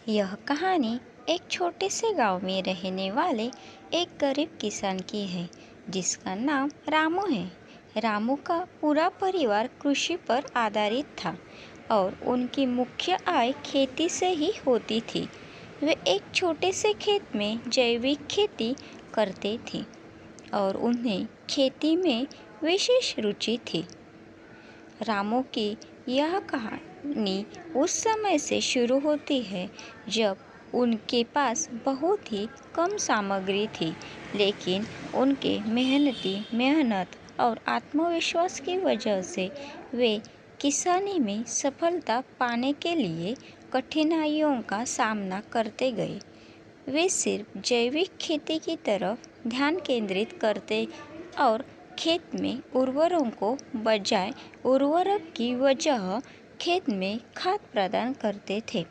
यह कहानी एक छोटे से गांव में रहने वाले एक गरीब किसान की है जिसका नाम रामू है। रामू का पूरा परिवार कृषि पर आधारित था और उनकी मुख्य आय खेती से ही होती थी। वे एक छोटे से खेत में जैविक खेती करते थे और उन्हें खेती में विशेष रुचि थी। रामू की यह कहानी उस समय से शुरू होती है जब उनके पास बहुत ही कम सामग्री थी, लेकिन उनके मेहनत और आत्मविश्वास की वजह से वे किसानी में सफलता पाने के लिए कठिनाइयों का सामना करते गए। वे सिर्फ जैविक खेती की तरफ ध्यान केंद्रित करते और खेत में उर्वरक की वजह खेत में खाद प्रदान करते थे।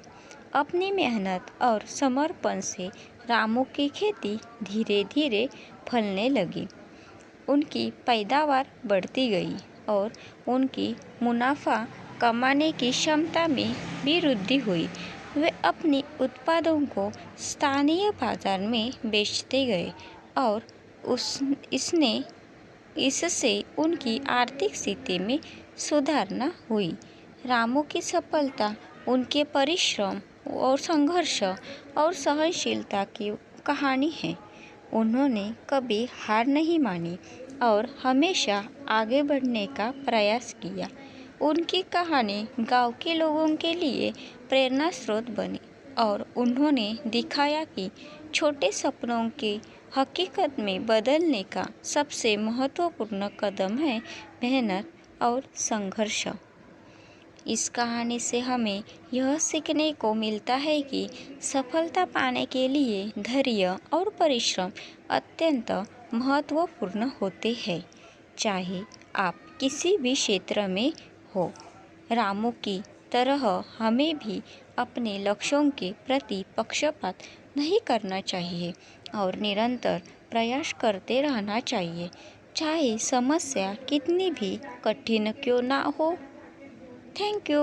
अपनी मेहनत और समर्पण से रामू की खेती धीरे धीरे फलने लगी। उनकी पैदावार बढ़ती गई और उनकी मुनाफा कमाने की क्षमता में भी वृद्धि हुई। वे अपने उत्पादों को स्थानीय बाजार में बेचते गए और इससे उनकी आर्थिक स्थिति में सुधार हुई। रामू की सफलता उनके परिश्रम और संघर्ष और सहनशीलता की कहानी है। उन्होंने कभी हार नहीं मानी और हमेशा आगे बढ़ने का प्रयास किया। उनकी कहानी गांव के लोगों के लिए प्रेरणा स्रोत बनी और उन्होंने दिखाया कि छोटे सपनों की हकीकत में बदलने का सबसे महत्वपूर्ण कदम है मेहनत और संघर्ष। इस कहानी से हमें यह सीखने को मिलता है कि सफलता पाने के लिए धैर्य और परिश्रम अत्यंत महत्वपूर्ण होते हैं, चाहे आप किसी भी क्षेत्र में हो। रामू की तरह हमें भी अपने लक्ष्यों के प्रति पक्षपात नहीं करना चाहिए और निरंतर प्रयास करते रहना चाहिए, चाहे समस्या कितनी भी कठिन क्यों ना हो। Thank you.